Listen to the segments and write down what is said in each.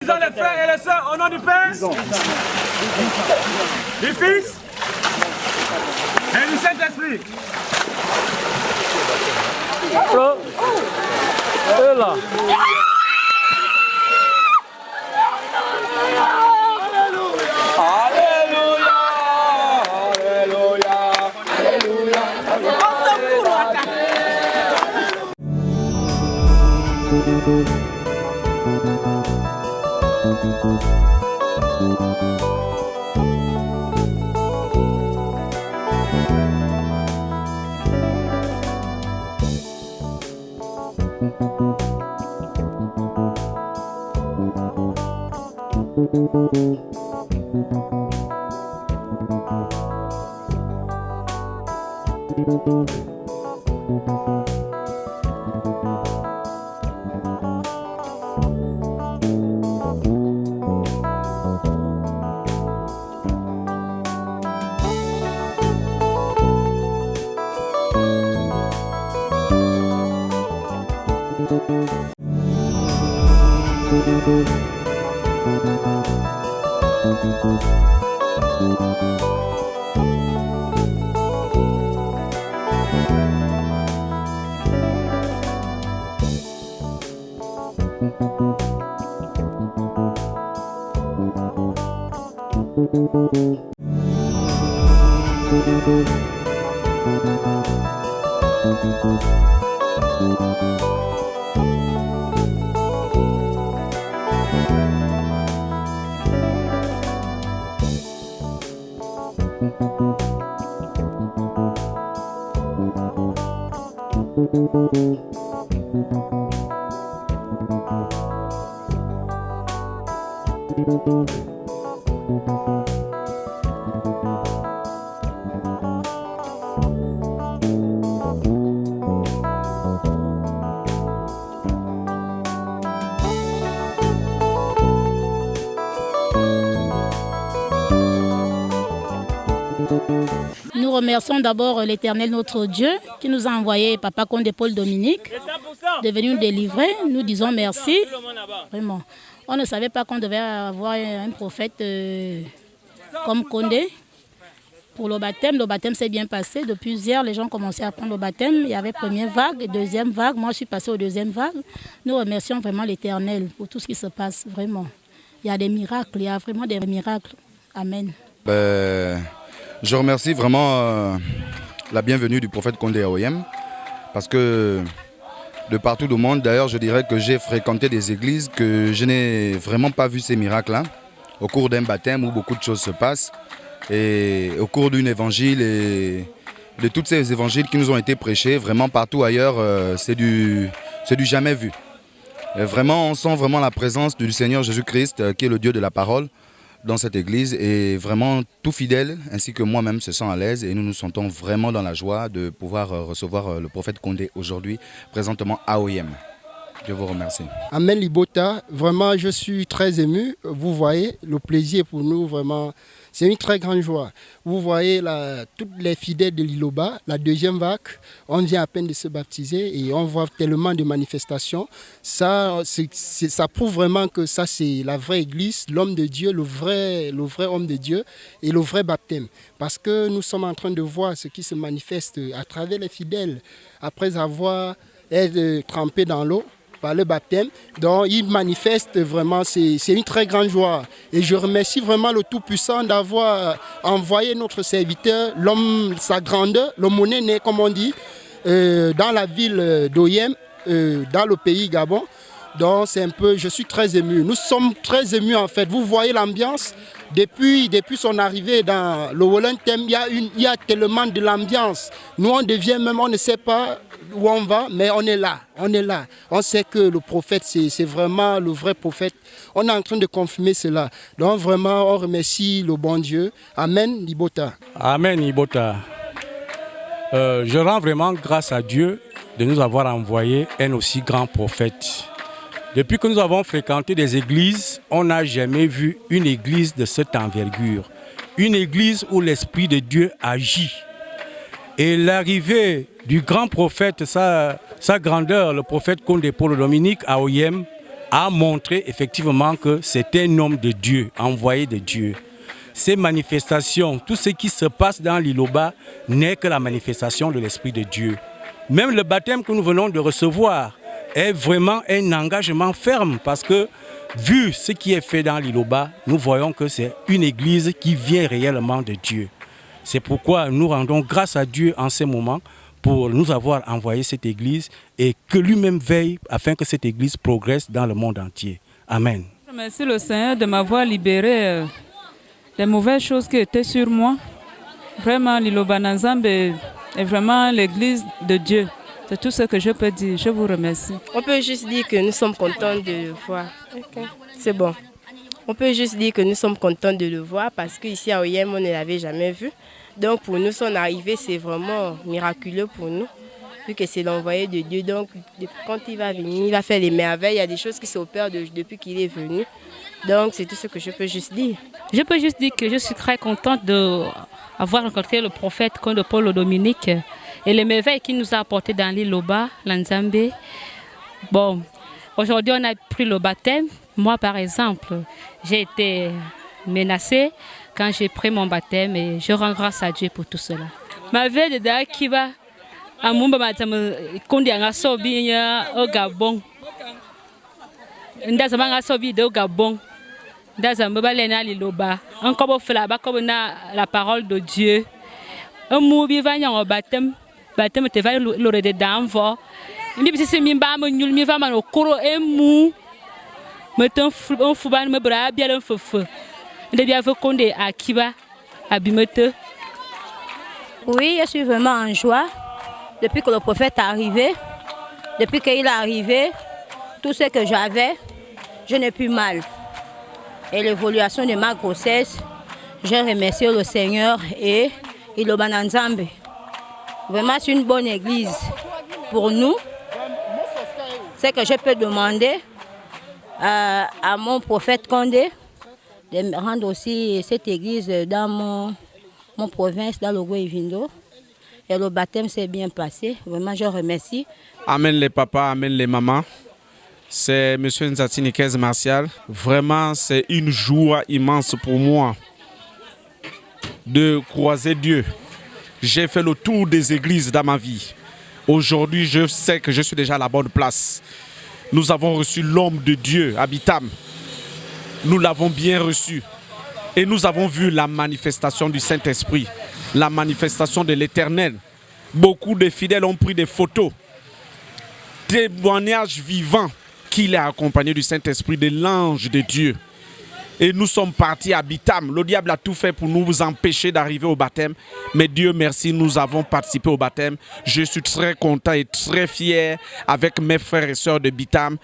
Bénissons les frères et les sœurs au nom du Père, du Fils et du Saint-Esprit. Nous remercions d'abord l'Éternel, notre Dieu, qui nous a envoyé Papa Condé Paul Dominique, de venir nous délivrer. Nous disons merci. Vraiment. On ne savait pas qu'on devait avoir un prophète comme Condé. Pour le baptême s'est bien passé. Depuis hier, les gens commençaient à prendre le baptême. Il y avait première vague et deuxième vague. Moi, je suis passée aux deuxième vague. Nous remercions vraiment l'Éternel pour tout ce qui se passe, vraiment. Il y a des miracles, il y a vraiment des miracles. Amen. Je remercie vraiment la bienvenue du prophète Condé à OIM, parce que de partout au monde, d'ailleurs, je dirais que j'ai fréquenté des églises que je n'ai vraiment pas vu ces miracles-là, au cours d'un baptême où beaucoup de choses se passent, et au cours d'un évangile et de tous ces évangiles qui nous ont été prêchés, vraiment partout ailleurs, c'est du jamais vu. Et vraiment, on sent vraiment la présence du Seigneur Jésus-Christ, qui est le Dieu de la parole, dans cette église, et vraiment tout fidèle ainsi que moi-même se sent à l'aise, et nous nous sentons vraiment dans la joie de pouvoir recevoir le prophète Condé aujourd'hui, présentement à OIM. Je vous remercie. Amen Libota, vraiment je suis très ému. Vous voyez, le plaisir pour nous, vraiment, c'est une très grande joie. Vous voyez toutes les fidèles de l'Iloba, la deuxième vague, on vient à peine de se baptiser et on voit tellement de manifestations. Ça prouve vraiment que ça c'est la vraie église, l'homme de Dieu, le vrai homme de Dieu et le vrai baptême. Parce que nous sommes en train de voir ce qui se manifeste à travers les fidèles après avoir été trempés dans l'eau par le baptême. Donc il manifeste vraiment, c'est une très grande joie. Et je remercie vraiment le Tout-Puissant d'avoir envoyé notre serviteur, l'homme, sa grandeur, le monnaie comme on dit, dans la ville d'OIM, dans le pays Gabon. Donc c'est un peu, je suis très ému. Nous sommes très émus en fait. Vous voyez l'ambiance. Depuis son arrivée dans le Wollentem, il y a tellement de l'ambiance. Nous on devient même, on ne sait pas où on va, mais on est là. On sait que le prophète, c'est vraiment le vrai prophète. On est en train de confirmer cela. Donc vraiment, on remercie le bon Dieu. Amen, Libota. Amen, Libota. Je rends vraiment grâce à Dieu de nous avoir envoyé un aussi grand prophète. Depuis que nous avons fréquenté des églises, on n'a jamais vu une église de cette envergure. Une église où l'Esprit de Dieu agit. Et l'arrivée du grand prophète, sa grandeur, le prophète Condé Paul Dominique à OIM, a montré effectivement que c'est un homme de Dieu, envoyé de Dieu. Ces manifestations, tout ce qui se passe dans l'Iloba n'est que la manifestation de l'Esprit de Dieu. Même le baptême que nous venons de recevoir est vraiment un engagement ferme parce que, vu ce qui est fait dans l'Iloba, nous voyons que c'est une église qui vient réellement de Dieu. C'est pourquoi nous rendons grâce à Dieu en ce moment pour nous avoir envoyé cette église et que lui-même veille afin que cette église progresse dans le monde entier. Amen. Je remercie le Seigneur de m'avoir libéré des mauvaises choses qui étaient sur moi. Vraiment, l'Iloba Nzambe est vraiment l'église de Dieu. C'est tout ce que je peux dire. Je vous remercie. On peut juste dire que nous sommes contents de le voir. Okay. C'est bon. On peut juste dire que nous sommes contents de le voir parce qu'ici à OIM, on ne l'avait jamais vu. Donc pour nous, son arrivée, c'est vraiment miraculeux pour nous, vu que c'est l'envoyé de Dieu. Donc quand il va venir, il va faire des merveilles. Il y a des choses qui s'opèrent depuis qu'il est venu. Donc c'est tout ce que je peux juste dire. Je peux juste dire que je suis très contente d'avoir rencontré le prophète Conde Paul Dominique et les merveilles qu'il nous a apportées dans l'Iloba, l'Nzambe. Bon, aujourd'hui on a pris le baptême. Moi par exemple, j'ai été menacée quand j'ai pris mon baptême et je rends grâce à Dieu pour tout cela. Ma vie de Dakiba, à Mumba Matam, Kondi Angasobi au Gabon. Ndazamanga Sobi au Gabon. Ndazamba Lena Liloba. Encore Flaba comme la parole de Dieu. Un moubi va au baptême. Baptême te va l'aurait de d'envoi. Ndi bisi mimba mo nyul mi va man au koro emu. Mettons un fouban me bra bien un feu. De bien vous condé à Kiba, à Bimete. Oui, je suis vraiment en joie. Depuis que le prophète est arrivé, depuis qu'il est arrivé, tout ce que j'avais, je n'ai plus mal. Et l'évolution de ma grossesse, je remercie le Seigneur et l'Iloba Nzambe. Vraiment, c'est une bonne église pour nous. C'est que je peux demander à mon prophète Condé de me rendre aussi cette église dans mon province, dans le Gouévindo. Et le baptême s'est bien passé. Vraiment, je remercie. Amen les papas, amen les mamans. C'est M. Nzati Nikez Martial. Vraiment, c'est une joie immense pour moi de croiser Dieu. J'ai fait le tour des églises dans ma vie. Aujourd'hui, je sais que je suis déjà à la bonne place. Nous avons reçu l'homme de Dieu, Abitam. Nous l'avons bien reçu et nous avons vu la manifestation du Saint-Esprit, la manifestation de l'Éternel. Beaucoup de fidèles ont pris des photos, témoignages vivants qu'il est accompagné du Saint-Esprit, de l'ange de Dieu. Et nous sommes partis à Bitam. Le diable a tout fait pour nous empêcher d'arriver au baptême. Mais Dieu merci, nous avons participé au baptême. Je suis très content et très fier avec mes frères et sœurs de Bitam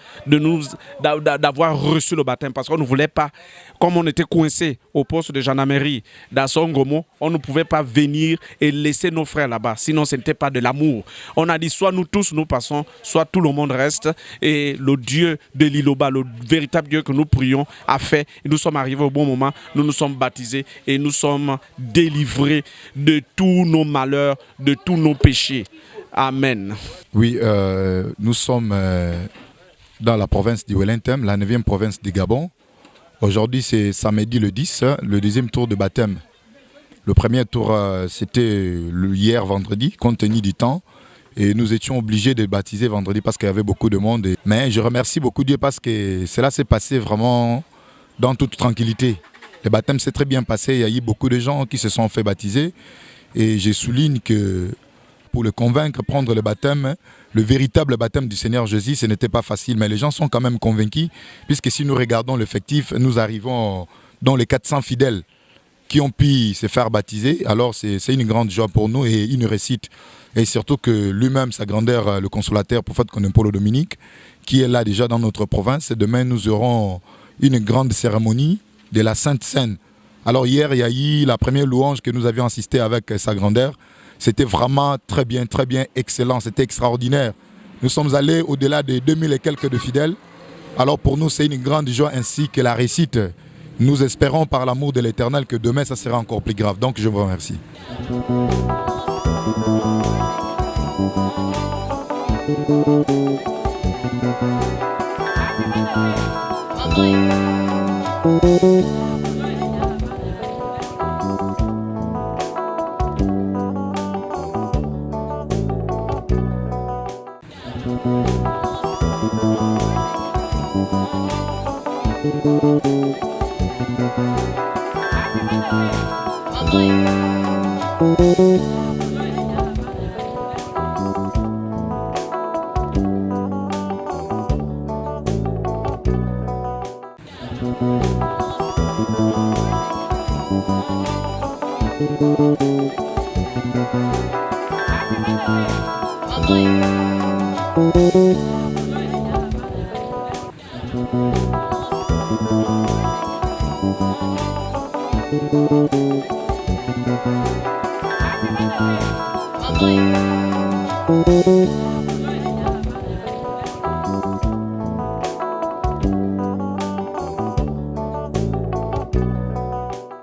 d'avoir reçu le baptême. Parce qu'on ne voulait pas, comme on était coincés au poste de gendarmerie d'Assongomo, on ne pouvait pas venir et laisser nos frères là-bas. Sinon, ce n'était pas de l'amour. On a dit soit nous tous nous passons, soit tout le monde reste. Et le Dieu de l'Iloba, le véritable Dieu que nous prions, a fait. Et nous sommes arrivés au bon moment, nous nous sommes baptisés et nous sommes délivrés de tous nos malheurs, de tous nos péchés. Amen. Oui, nous sommes dans la province du Wellington, la 9e province du Gabon. Aujourd'hui, c'est samedi le 10, le deuxième tour de baptême. Le premier tour, c'était hier vendredi, compte tenu du temps. Et nous étions obligés de baptiser vendredi parce qu'il y avait beaucoup de monde. Mais je remercie beaucoup Dieu parce que cela s'est passé vraiment dans toute tranquillité. Le baptême s'est très bien passé, il y a eu beaucoup de gens qui se sont fait baptiser. Et je souligne que pour le convaincre, prendre le baptême, le véritable baptême du Seigneur Jésus, ce n'était pas facile. Mais les gens sont quand même convaincus, puisque si nous regardons l'effectif, nous arrivons dans les 400 fidèles qui ont pu se faire baptiser. Alors c'est une grande joie pour nous et une réussite. Et surtout que lui-même, sa grandeur, le consolateur, prophète Conde Paul Dominique, qui est là déjà dans notre province. Et demain, nous aurons une grande cérémonie de la Sainte Seine. Alors hier, il y a eu la première louange que nous avions assisté avec sa grandeur. C'était vraiment très bien, excellent, c'était extraordinaire. Nous sommes allés au-delà de 2000 et quelques de fidèles. Alors pour nous, c'est une grande joie ainsi que la réussite. Nous espérons par l'amour de l'Éternel que demain, ça sera encore plus grave. Donc je vous remercie. Maman.